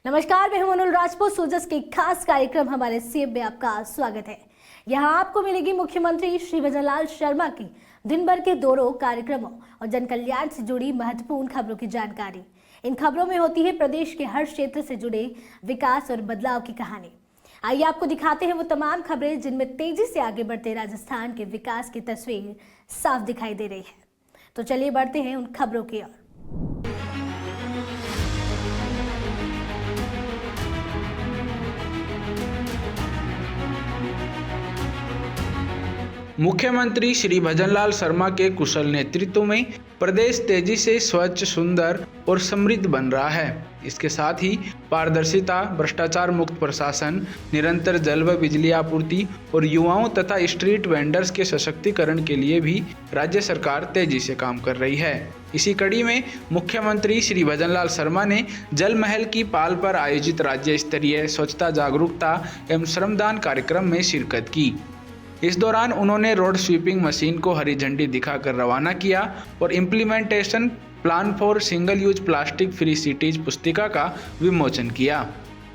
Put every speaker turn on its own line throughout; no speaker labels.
नमस्कार, मैं हूं मनोल राजपूत। सोजस के खास कार्यक्रम हमारे सीएम में आपका स्वागत है। यहां आपको मिलेगी मुख्यमंत्री श्री भजनलाल शर्मा की दिन भर के दौरों, कार्यक्रमों और जन कल्याण से जुड़ी महत्वपूर्ण खबरों की जानकारी। इन खबरों में होती है प्रदेश के हर क्षेत्र से जुड़े विकास और बदलाव की कहानी। आइए आपको दिखाते हैं वो तमाम खबरें जिनमें तेजी से आगे बढ़ते राजस्थान के विकास की तस्वीर साफ दिखाई दे रही है। तो चलिए बढ़ते हैं उन खबरों की ओर।
मुख्यमंत्री श्री भजनलाल शर्मा के कुशल नेतृत्व में प्रदेश तेजी से स्वच्छ, सुंदर और समृद्ध बन रहा है। इसके साथ ही पारदर्शिता, भ्रष्टाचार मुक्त प्रशासन, निरंतर जल व बिजली आपूर्ति और युवाओं तथा स्ट्रीट वेंडर्स के सशक्तिकरण के लिए भी राज्य सरकार तेजी से काम कर रही है। इसी कड़ी में मुख्यमंत्री श्री भजनलाल शर्मा ने जल महल की पाल पर आयोजित राज्य स्तरीय स्वच्छता जागरूकता एवं श्रमदान कार्यक्रम में शिरकत की। इस दौरान उन्होंने रोड स्वीपिंग मशीन को हरी झंडी दिखाकर रवाना किया और implementation plan for single use plastic free cities पुस्तिका का विमोचन किया।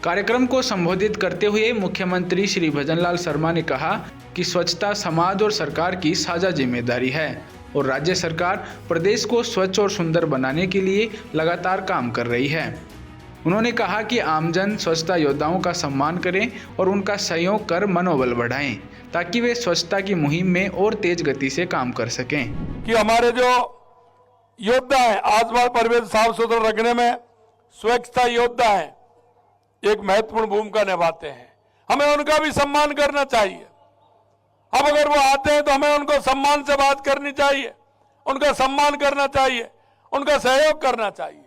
कार्यक्रम को संबोधित करते हुए मुख्यमंत्री श्री भजनलाल शर्मा ने कहा कि स्वच्छता समाज और सरकार की साझा जिम्मेदारी है और राज्य सरकार प्रदेश को स्वच्छ और सुंदर बनाने के लिए लगातार काम कर रही है। उन्होंने कहा कि आमजन स्वच्छता योद्धाओं का सम्मान करें और उनका सहयोग कर मनोबल बढ़ाएं ताकि वे स्वच्छता की मुहिम में और तेज गति से काम कर सकें।
कि हमारे जो योद्धा हैं, आसपास परिवेश साफ सुथरा रखने में स्वच्छता योद्धा हैं, एक महत्वपूर्ण भूमिका निभाते हैं। हमें उनका भी सम्मान करना चाहिए। अब अगर वो आते हैं तो हमें उनको सम्मान से बात करनी चाहिए, उनका सम्मान करना चाहिए, उनका सहयोग करना चाहिए।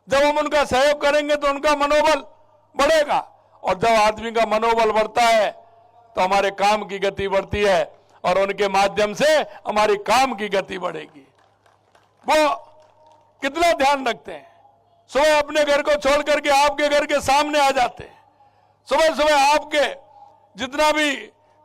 जब हम उनका सहयोग करेंगे तो उनका मनोबल बढ़ेगा और जब आदमी का मनोबल बढ़ता है तो हमारे काम की गति बढ़ती है और उनके माध्यम से हमारी काम की गति बढ़ेगी। वो कितना ध्यान रखते हैं, सुबह अपने घर को छोड़ करके आपके घर के सामने आ जाते हैं। सुबह सुबह आपके जितना भी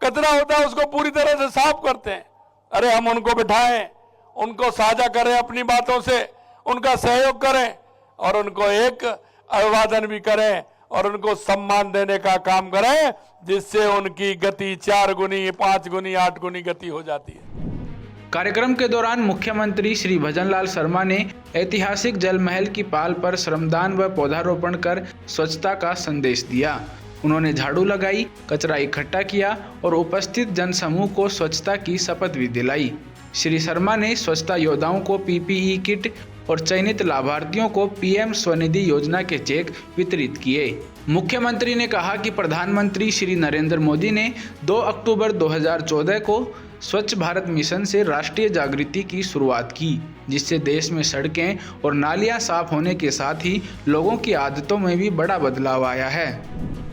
कचरा होता है उसको पूरी तरह से साफ करते हैं। अरे हम उनको बिठाएं, उनको साझा करें, अपनी बातों से उनका सहयोग करें और उनको एक अभिवादन भी करें और उनको सम्मान देने का काम करें, जिससे उनकी गति 4 गुनी, 5 गुनी, 8 गुनी गति हो जाती है।
कार्यक्रम के दौरान मुख्यमंत्री श्री भजनलाल शर्मा ने ऐतिहासिक जल महल की पाल पर श्रमदान व पौधारोपण कर स्वच्छता का संदेश दिया। उन्होंने झाड़ू लगाई, कचरा इकट्ठा किया और उपस्थित जनसमूह को स्वच्छता की शपथ भी दिलाई। श्री शर्मा ने स्वच्छता योद्धाओं को पीपीई किट और चयनित लाभार्थियों को पीएम स्वनिधि योजना के चेक वितरित किए। मुख्यमंत्री ने कहा कि प्रधानमंत्री श्री नरेंद्र मोदी ने 2 अक्टूबर 2014 को स्वच्छ भारत मिशन से राष्ट्रीय जागृति की शुरुआत की, जिससे देश में सड़कें और नालियां साफ होने के साथ ही लोगों की आदतों में भी बड़ा बदलाव आया है।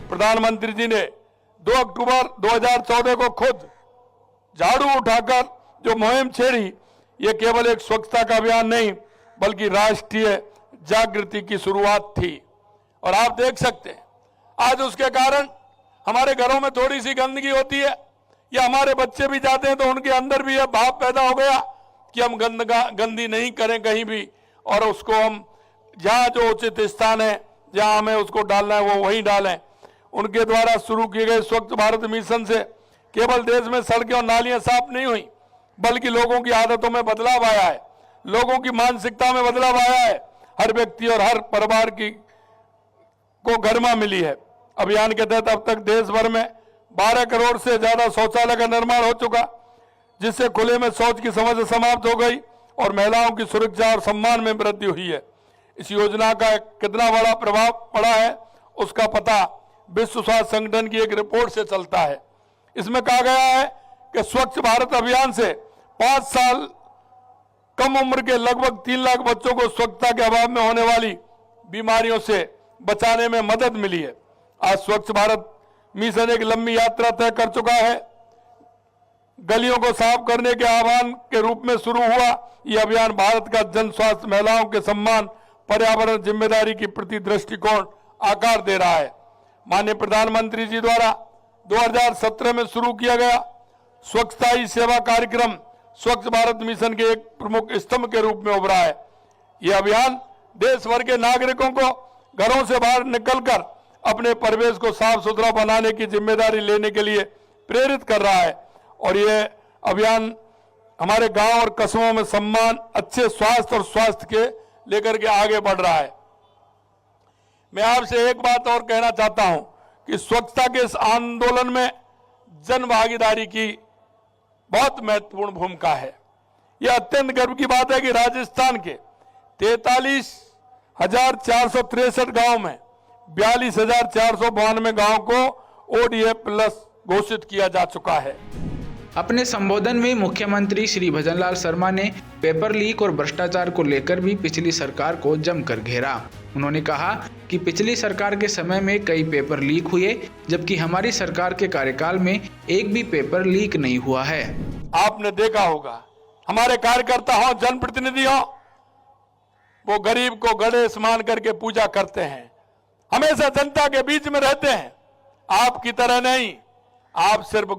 प्रधानमंत्री जी ने 2 अक्टूबर 2014 को खुद झाड़ू उठाकर जो मुहिम छेड़ी, ये केवल एक स्वच्छता का अभियान नहीं बल्कि राष्ट्रीय जागृति की शुरुआत थी। और आप देख सकते हैं आज उसके कारण हमारे घरों में थोड़ी सी गंदगी होती है या हमारे बच्चे भी जाते हैं तो उनके अंदर भी यह भाव पैदा हो गया कि हम गंदी नहीं करें कहीं भी, और उसको हम जहाँ जो उचित स्थान है जहाँ हमें उसको डालना है वो वहीं डालें। उनके द्वारा शुरू किए गए स्वच्छ भारत मिशन से केवल देश में सड़कें और नालियां साफ नहीं हुई बल्कि लोगों की आदतों में बदलाव आया है, लोगों की मानसिकता में बदलाव आया है। हर व्यक्ति और हर परिवार को गरिमा मिली है। अभियान के तहत अब तक देश भर में 12 करोड़ से ज्यादा शौचालय का निर्माण हो चुका, जिससे खुले में शौच की समस्या समाप्त हो गई और महिलाओं की सुरक्षा और सम्मान में वृद्धि हुई है। इस योजना का कितना बड़ा प्रभाव पड़ा है उसका पता विश्व स्वास्थ्य संगठन की एक रिपोर्ट से चलता है। इसमें कहा गया है कि स्वच्छ भारत अभियान से 5 साल कम उम्र के लगभग 3 लाख बच्चों को स्वच्छता के अभाव में होने वाली बीमारियों से बचाने में मदद मिली है। आज स्वच्छ भारत मिशन एक लंबी यात्रा तय कर चुका है। गलियों को साफ करने के आह्वान के रूप में शुरू हुआ यह अभियान भारत का जन स्वास्थ्य, महिलाओं के सम्मान, पर्यावरण जिम्मेदारी की प्रति दृष्टिकोण आकार दे रहा है। माननीय प्रधानमंत्री जी द्वारा 2017 में शुरू किया गया स्वच्छता ही सेवा कार्यक्रम स्वच्छ भारत मिशन के एक प्रमुख स्तंभ के रूप में उभरा है। यह अभियान देश भर के नागरिकों को घरों से बाहर निकलकर अपने परिवेश को साफ सुथरा बनाने की जिम्मेदारी लेने के लिए प्रेरित कर रहा है। और ये अभियान हमारे गांव और कस्बों में सम्मान, अच्छे स्वास्थ्य और स्वास्थ्य के लेकर के आगे बढ़ रहा है। मैं आपसे एक बात और कहना चाहता हूं कि स्वच्छता के इस आंदोलन में जन भागीदारी की बहुत महत्वपूर्ण भूमिका है। यह अत्यंत गर्व की बात है कि राजस्थान के 43,463 गांव में 42,492 गांव को ODA प्लस घोषित किया जा चुका है।
अपने संबोधन में मुख्यमंत्री श्री भजनलाल शर्मा ने पेपर लीक और भ्रष्टाचार को लेकर भी पिछली सरकार को जमकर घेरा। उन्होंने कहा कि पिछली सरकार के समय में कई पेपर लीक हुए, जबकि हमारी सरकार के कार्यकाल में एक भी पेपर लीक नहीं हुआ है।
आपने देखा होगा हमारे कार्यकर्ता हो, जनप्रतिनिधि हो, वो गरीब को गणेश मान करके पूजा करते हैं, हमेशा जनता के बीच में रहते हैं। आपकी तरह नहीं, आप सिर्फ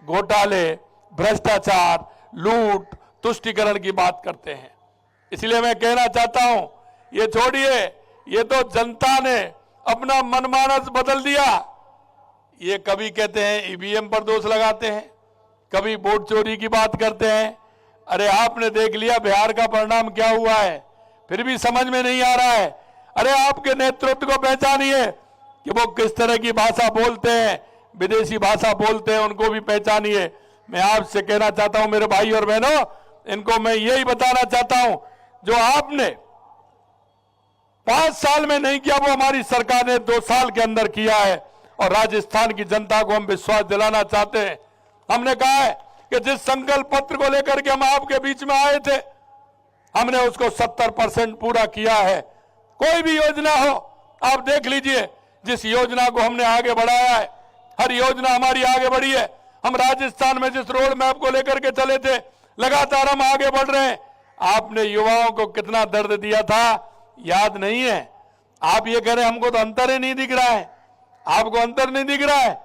घोटाले, भ्रष्टाचार, लूट, तुष्टीकरण की बात करते हैं। इसलिए मैं कहना चाहता हूं, ये छोड़िए, ये तो जनता ने अपना मनमानस बदल दिया। ये कभी कहते हैं ईवीएम पर दोष लगाते हैं, कभी वोट चोरी की बात करते हैं। अरे आपने देख लिया बिहार का परिणाम क्या हुआ है, फिर भी समझ में नहीं आ रहा है। अरे आपके नेतृत्व को पहचानिए कि वो किस तरह की भाषा बोलते हैं, विदेशी भाषा बोलते हैं, उनको भी पहचानिए। मैं आपसे कहना चाहता हूं मेरे भाई और बहनों, इनको मैं यही बताना चाहता हूं, जो आपने 5 साल में नहीं किया वो हमारी सरकार ने 2 साल के अंदर किया है। और राजस्थान की जनता को हम विश्वास दिलाना चाहते हैं। हमने कहा है कि जिस संकल्प पत्र को लेकर के हम आपके बीच में आए थे, हमने उसको 70% पूरा किया है। कोई भी योजना हो, आप देख लीजिए, जिस योजना को हमने आगे बढ़ाया है, हर योजना हमारी आगे बढ़ी है। हम राजस्थान में जिस रोड मैप को लेकर के चले थे, लगातार हम आगे बढ़ रहे हैं। आपने युवाओं को कितना दर्द दिया था, याद नहीं है? आप ये कह रहे हमको तो अंतर ही नहीं दिख रहा है। आपको अंतर नहीं दिख रहा है?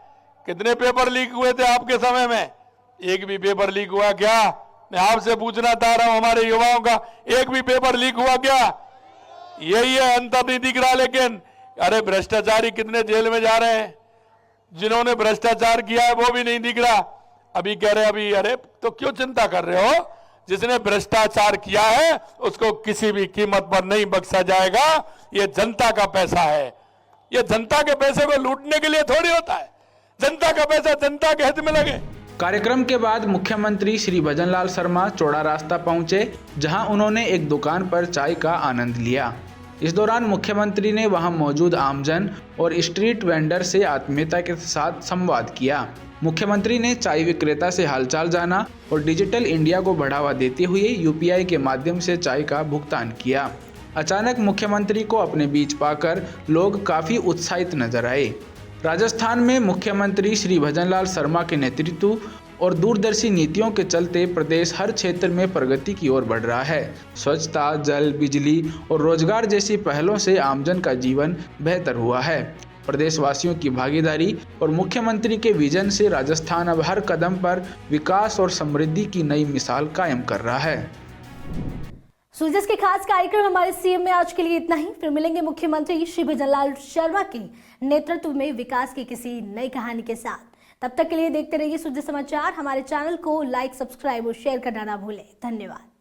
कितने पेपर लीक हुए थे आपके समय में? एक भी पेपर लीक हुआ क्या? मैं आपसे पूछना चाह रहा हूं, हमारे युवाओं का एक भी पेपर लीक हुआ क्या? यही है, अंतर नहीं दिख रहा। लेकिन अरे भ्रष्टाचारी कितने जेल में जा रहे हैं, जिन्होंने भ्रष्टाचार किया है वो भी नहीं दिख रहा। अभी कह रहे अभी, अरे तो क्यों चिंता कर रहे हो? जिसने भ्रष्टाचार किया है उसको किसी भी कीमत पर नहीं बख्शा जाएगा। ये जनता का पैसा है, ये जनता के पैसे को लूटने के लिए थोड़ी होता है। जनता का पैसा जनता के हित में लगे।
कार्यक्रम के बाद मुख्यमंत्री श्री भजनलाल शर्मा चौड़ा रास्ता पहुंचे, जहां उन्होंने एक दुकान पर चाय का आनंद लिया। इस दौरान मुख्यमंत्री ने वहां मौजूद आमजन और स्ट्रीट वेंडर से आत्मीयता के साथ संवाद किया। मुख्यमंत्री ने चाय विक्रेता से हालचाल जाना और डिजिटल इंडिया को बढ़ावा देते हुए UPI के माध्यम से चाय का भुगतान किया। अचानक मुख्यमंत्री को अपने बीच पाकर लोग काफ़ी उत्साहित नजर आए। राजस्थान में मुख्यमंत्री श्री भजनलाल शर्मा के नेतृत्व और दूरदर्शी नीतियों के चलते प्रदेश हर क्षेत्र में प्रगति की ओर बढ़ रहा है। स्वच्छता, जल, बिजली और रोजगार जैसी पहलों से आमजन का जीवन बेहतर हुआ है। प्रदेशवासियों की भागीदारी और मुख्यमंत्री के विजन से राजस्थान अब हर कदम पर विकास और समृद्धि की नई मिसाल कायम कर रहा है।
सूजस के खास कार्यक्रम हमारे CM में आज के लिए इतना ही। फिर मिलेंगे मुख्यमंत्री श्री भजनलाल शर्मा के नेतृत्व में विकास की किसी नई कहानी के साथ। तब तक के लिए देखते रहिए सूजस समाचार। हमारे चैनल को लाइक, सब्सक्राइब और शेयर करना ना भूलें। धन्यवाद।